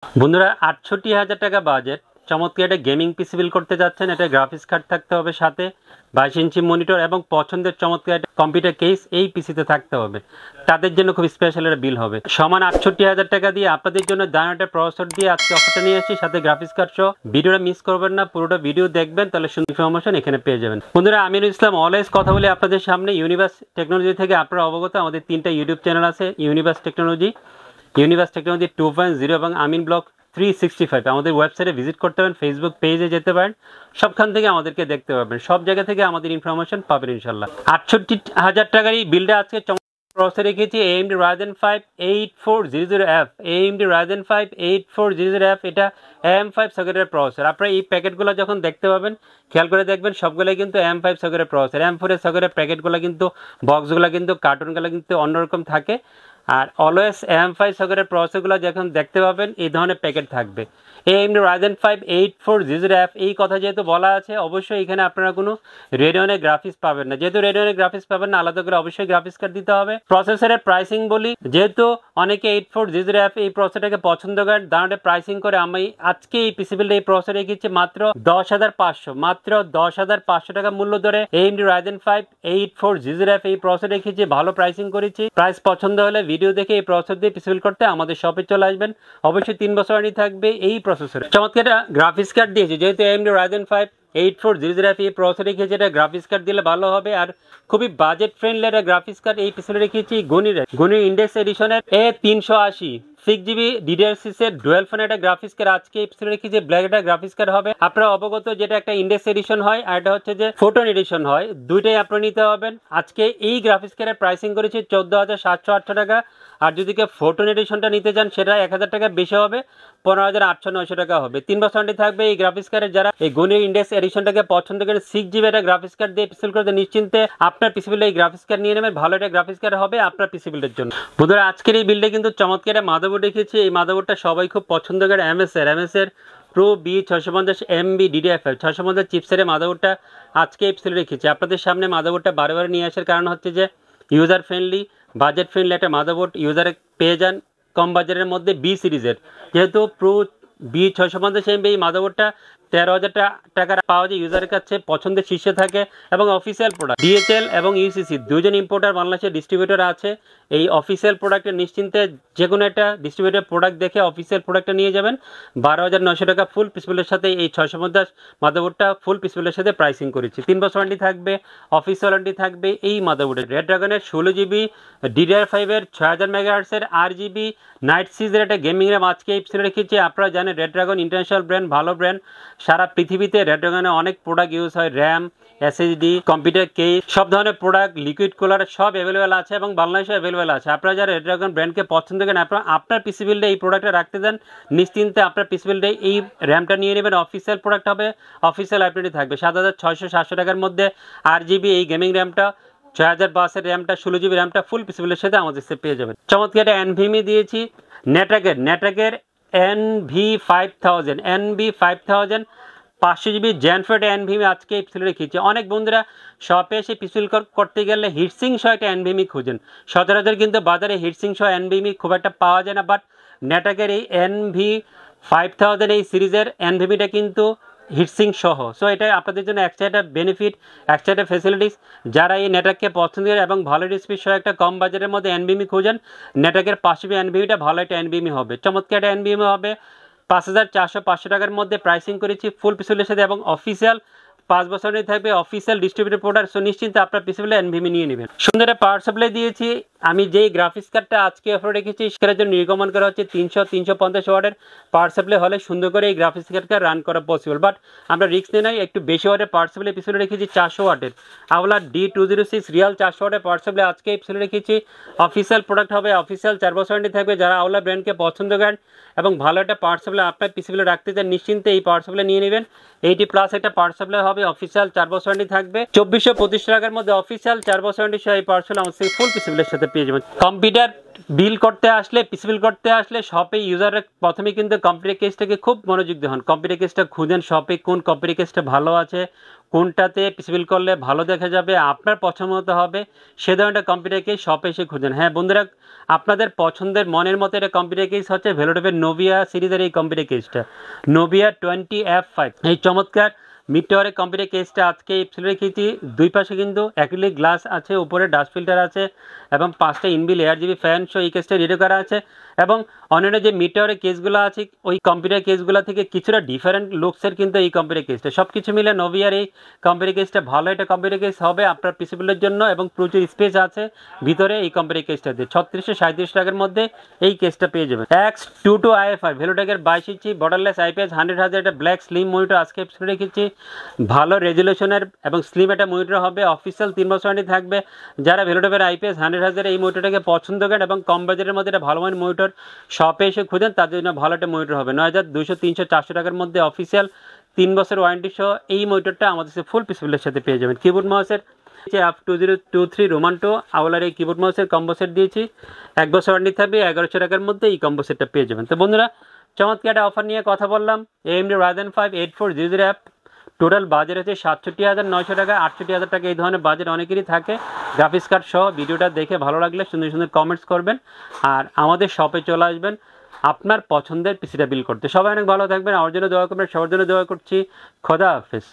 বন্ধুরা ৬৮,০০০ টাকা বাজেট চমৎকার একটা গেমিং পিসি বিল করতে যাচ্ছেন। এটা গ্রাফিক্স কার্ড থাকতে হবে, সাথে 22 ইঞ্চি মনিটর এবং পছন্দের চমৎকার একটা কম্পিউটার কেস এই পিসিতে থাকতে হবে। তাদের জন্য খুব স্পেশাল একটা বিল হবে। সমান ৬৮,০০০ টাকা দিয়ে আপনাদের জন্য দারুণ প্রসেসর দিয়ে আজকে অফারটা নিয়ে আসছি, সাথে গ্রাফিক্স কার্ড সহ। ভিডিওটা মিস করবেন না, পুরোটা ভিডিও দেখবেন, তাহলে সুন্দর ইনফরমেশন এখানে পেয়ে যাবেন। বন্ধুরা, আমিনুল ইসলাম অলওয়েজ কথা বলি আপনাদের সামনে ইউনিভার্স টেকনোলজি থেকে। আপনারা অবগত আমাদের 3টা ইউটিউব চ্যানেল আছে, ইউনিভার্স টেকনোলজি 2.0 এবং আমিন ব্লগ 365। আমাদের ওয়েবসাইটে ভিজিট করতে পারেন, ফেসবুক পেজে যেতে পারেন, সবখান থেকে আমাদেরকে দেখতে পাবেন, সব জায়গা থেকে আমাদের ইনফরমেশন পাবেন ইনশাল্লাহ। ৬৮,০০০ টাকার এই বিলটা আজকে প্রসেসর রেখেছি AMD Ryzen 5 8400F। AMD Ryzen 5 8400F, এটা AM5 সকেটের প্রসেসর। আপনারা এই প্যাকেটগুলো যখন দেখতে পাবেন, খেয়াল করে দেখবেন, সবগুলোই কিন্তু AM5 সকেটের প্রসেসর। AM4 এর সকেটের প্যাকেটগুলো কিন্তু, বক্সগুলো কিন্তু, কার্টুনগুলো কিন্তু অন্যরকম থাকে। আর অলওয়েজ AM5 সকেটের প্রসেসরগুলো যখন দেখতে পাবেন, এই ধরনের প্যাকেট থাকবে। AMD Ryzen 5 8400F, এই কথা যেহেতু বলা আছে, অবশ্যই এখানে আপনারা কোনো রেডিয়নের গ্রাফিক্স পাবেন না। যেহেতু রেডিয়নের গ্রাফিক্স পাবেন না, আলাদা করে অবশ্যই গ্রাফিক্স কার্ড দিতে হবে। প্রসেসরের প্রাইসিং বলি, যেহেতু অনেকে 8400F এই প্রসেসরটাকে পছন্দ করেন, দাঁড়াতে প্রাইসিং করে আমি আজকে এই পিসি বিলটা এই প্রসেসর রেখেছি মাত্র 10,500, মাত্র 10,500 টাকা মূল্য ধরে। AMD Ryzen 5 8400F এই প্রসেসর রেখেছি, ভালো প্রাইসিং করেছি। প্রাইস পছন্দ হলে ভিডিও দেখে এই প্রসেসর দিয়ে পিসি বিল করতে আমাদের শপে চলে আসবেন। অবশ্যই 3 বছর ওয়ারেন্টি থাকবে এই প্রসেসরে। চমৎকার গ্রাফিক্স কার্ড দিয়েছি, যেহেতু AMD Ryzen 5 8400F এই প্রসেসর রেখেছি, এটা গ্রাফিক্স কার্ড দিলে ভালো হবে। আর খুবই বাজেট ফ্রেন্ডলি একটা গ্রাফিক্স কার্ড এই পিছনে রেখেছি গনির ইন্ডেক্স এডিশনের A380 6GB DDR6 এর ডুয়েল ফোন একটা গ্রাফিক্স কার্ড আজকে এই পিছনে রেখেছি। ব্ল্যাক একটা গ্রাফিক্স কার্ড হবে। আপনারা অবগত, যেটা একটা ইন্ডেক্স এডিশন হয় আর এটা হচ্ছে যে ফোটন এডিশন হয়, দুইটাই আপনারা নিতে হবেন। আজকে এই গ্রাফিক্স কার্ডের প্রাইসিং করেছি 14,708 টাকা। আর যদি কেউ ফোটন এডিশনটা নিতে চান, সেটা 1,000 টাকা বেশি হবে, 15,809 টাকা হবে। 3 বছর ওয়ারেন্টি থাকবে এই গ্রাফিক্স কার্ডের। যারা এই গনির ইন্ডেক্স এডিশনটাকে পছন্দ করেন, 6GB একটা গ্রাফিক্স কার্ড দিয়ে পিসি বিল করতে নিশ্চিন্তে আপনার পিসি বিলে এই গ্রাফিক্স কার্ড নিয়ে নেবেন। ভালো একটা গ্রাফিক্স কার্ড হবে আপনার পিসি বিলের জন্য। বন্ধুরা, আজকের এই বিলটা কিন্তু চমৎকার একটা মাদারবোর্ড রেখেছি। এই মাদারবোর্ডটা সবাই খুব পছন্দ করে, MS এর Pro B650MB DDR5 650 চিপসের মাদারবোর্ডটা আজকে এই পিসি রেখেছি আপনাদের সামনে। মাদারবোর্ডটা বারে বারে নিয়ে আসার কারণ হচ্ছে যে ইউজার ফ্রেন্ডলি, বাজেট ফ্রেন্ডলি একটা মাদারবোর্ড ইউজারে পেয়ে যান কম বাজারের মধ্যে। B সিরিজের, যেহেতু Pro B650MB এই মাদারবোর্ডটা 13,000 টাকার পাওয়া যায়, ইউজারের কাছে পছন্দের শীর্ষে থাকে। এবং অফিসিয়াল প্রোডাক্ট DHL এবং UCC দুজন ইম্পোর্টার বাংলাদেশের ডিস্ট্রিবিউটর আছে। এই অফিসিয়াল প্রোডাক্টের নিশ্চিন্তে যে কোনো একটা ডিস্ট্রিবিউটর প্রোডাক্ট দেখে অফিসিয়াল প্রোডাক্টটা নিয়ে যাবেন। 12,900 টাকা ফুল পিসবিলের সাথে এই 650 মাদারবোর্ডটা ফুল পিসবিলের সাথে প্রাইসিং করেছি। 3 বছর ওয়ারেন্টি থাকবে, অফিসিয়াল ওয়ারেন্টি থাকবে এই মাদারবোর্ডের। রেডড্রাগনের 16GB DDR5 এর 6000 MHz এর RGB নাইট সিজের একটা গেমিং র্যাম আজকে এই পিসে রেখেছি। আপনারা জানেন রেডড্রাগন ইন্টারন্যাশনাল ব্র্যান্ড, ভালো ব্র্যান্ড। সারা পৃথিবীতে রেডড্রাগনে অনেক প্রোডাক্ট ইউজ হয়, র্যাম, SSD, কম্পিউটার কেস, সব ধরনের প্রোডাক্ট, লিকুইড কুলার সব অ্যাভেলেবেল আছে এবং বাংলাদেশে অ্যাভেলেবেল আছে। আপনারা যারা রেডড্রাগন ব্র্যান্ডকে পছন্দ করেন, আপনার পিসি বিল্ডে এই প্রোডাক্টটা রাখতে দেন নিশ্চিন্তে। আপনার পিসি বিল্ডে এই র্যামটা নিয়ে নেবেন, অফিসিয়াল প্রোডাক্ট হবে, অফিসিয়াল লাইব্রেরি থাকবে। 7,600-700 টাকার মধ্যে RGB এই গেমিং র্যামটা, 6000 এর র্যামটা, 16GB র্যামটা ফুল পিসি বিল্ডের সাথে আমাদের সাথে পেয়ে যাবেন। চমৎকার একটা NVMe দিয়েছি নেটওয়ার্কের NV5000 500GB Gen 4 NVMe আজকে এই পিসি রেখেছি। অনেক বন্ধুরা শপে এসে পিসি করতে গেলে হিটসিং সহ একটা NVMe খুঁজেন, সচরাচর কিন্তু বাজারে হিটসিং সহ NVMe খুব একটা পাওয়া যায় না। বাট নেটওয়ার্কের এই NV5000 এই সিরিজের NVMeটা কিন্তু হিটসিং সহ। সো এটা আপনাদের জন্য এক্সট্রা একটা বেনিফিট, এক্সট্রা একটা ফেসিলিটিস। যারা এই নেটওয়ার্ককে পছন্দ করে এবং ভালো ডিসপ্লে সহ একটা কম বাজারের মধ্যে NVMe খুঁজেন, নেটওয়ার্কের 500GB NVMeটা ভালো একটা NVMe হবে, চমৎকার একটা NVMe হবে। 5,400-500 টাকার মধ্যে প্রাইসিং করেছি ফুল পিসিবিলের সাথে এবং অফিসিয়াল 5 বছরের থাকবে, অফিসিয়াল ডিস্ট্রিবিউটর প্রোডাক্ট। সো নিশ্চিন্তে আপনার পিসিবিলে NVMe নিয়ে নেবেন। সুন্দর একটা পাওয়ার সাপ্লাই দিয়েছি। আমি যেই গ্রাফিক্স কার্ডটা আজকে অফার রেখেছি সেটার জন্য নির্গমন করা হচ্ছে 300-350 ওয়াটের পাওয়ার সাপ্লাই হলে সুন্দর করে এই গ্রাফিক্স কার্ডকে রান করা পসিবল। বাট আমরা রিস্ক নিয়ে নাই, একটু বেশি ওয়াটের পাওয়ার সাপ্লাই পিছনে রেখেছি 400 ওয়াটের আওলা D206 রিয়াল 400 ওয়াটের পাওয়ার সাপ্লাই আজকে পিছনে রেখেছি। অফিসিয়াল প্রোডাক্ট হবে, অফিসিয়াল 4 বছর ওয়ারেন্টি থাকবে। যারা আওলা ব্র্যান্ডকে পছন্দ করেন এবং ভালো একটা পাওয়ার সাপ্লাই আপনার পিসিবিলে রাখতে চান, নিশ্চিন্তে এই পাওয়ার সাপ্লাই নিয়ে নেবেন। 80+ একটা পাওয়ার সাপ্লাই হবে, হবে, অফিসিয়াল 4 বছর ওয়ারেন্টি থাকবে। 2425 টাকার মধ্যে অফিসিয়াল 4 বছর ওয়ারেন্টি সহ এই পার্সেল আমাদের থেকে ফুল পিসি বিলের সাথে পেয়ে যাবেন। কম্পিউটার বিল করতে আসলে, পিসি বিল করতে আসলে শপে ইউজারের প্রথমে কিন্তু কম্পিউটার কেসটাকে খুব মনোযোগ দিয়ে হন, কম্পিউটার কেসটা খুঁজেন শপে কোন কম্পিউটার কেসটা ভালো আছে, কোনটাতে পিসি বিল করলে ভালো দেখা যাবে, আপনার পছন্দ মতো হবে, সে ধরনের কম্পিউটার কেস শপে এসে খুঁজেন। হ্যাঁ বন্ধুরা, আপনাদের পছন্দের মনের মতো একটা কম্পিউটার কেস হচ্ছে ভেলোটপের নোভিয়া সিরিজের এই কম্পিউটার কেসটা, নোভিয়া 20F5। এই চমৎকার মিড টাওয়ারের কম্পিউটার কেসটা আজকে রেখেছি। দুই পাশে কিন্তু অ্যাক্রিলিক গ্লাস আছে, উপরে ডাস্ট ফিল্টার আছে এবং 5টা ইনবিল ARGB ফ্যান সহ এই কেসটা রেডি করা আছে। এবং অন্যান্য যে মিড টাওয়ারের কেসগুলো আছে ওই কম্পিউটার কেসগুলো থেকে কিছুটা ডিফারেন্ট লুকসের কিন্তু এই কম্পিউটার কেসটা, সব কিছু মিলে নোভিয়ার এই কম্পিউটার কেসটা ভালো একটা কম্পিউটার কেস হবে আপনার পিসি বিলের জন্য এবং প্রচুর স্পেস আছে ভিতরে এই কম্পিউটার কেসটাতে। 3637 টাকার মধ্যে এই কেসটা পেয়ে যাবেন। X22i5 ভেলোটেকের 22 ইঞ্চি বর্ডারলেস IPS 100Hz একটা ব্ল্যাক স্লিম মনিটর আজকে রেখেছি, ভালো রেজুলেশনের এবং স্লিম একটা মনিটর হবে, অফিসিয়াল 3 বছর ওয়ারেন্টি থাকবে। যারা ভেলোটেকের IPS 100Hz এই মনিটরটাকে পছন্দ করেন এবং কম বাজেটের মধ্যে একটা ভালো মানের মনিটর শপে এসে খুঁজেন, তাদের জন্য ভালো একটা মনিটর হবে। 9200, 300, 400 টাকার মধ্যে অফিসিয়াল 3 বছর ওয়ারেন্টি সহ এই মনিটরটা আমাদের ফুল পিসি বিলের সাথে পেয়ে যাবেন। কিবোর্ড মাউসের F2023 রোমান্টো আওলার এই কিবোর্ড মাউসের কম্বো সেট দিয়েছি, 1 বছর ওয়ারেন্টি থাকবে, 1100 টাকার মধ্যে এই কম্বো সেটটা পেয়ে যাবেন। তো বন্ধুরা, চমৎকার একটা অফার নিয়ে কথা বললাম। AMD Ryzen 5 8400F, total budget হচ্ছে 67,900 টাকা, 68,000 টাকা, এই ধরনের বাজেট অনেকেরই থাকে। গ্রাফিক্স কার্ড সহ ভিডিওটা দেখে ভালো লাগলে সুন্দর সুন্দর কমেন্টস করবেন আর আমাদের শপে চলে আসবেন আপনার পছন্দের পিসিটা বিল করতে। সবাই অনেক ভালো থাকবেন, আমার জন্য দোয়া করবেন, সবার জন্য দোয়া করছি। খোদা হাফেজ।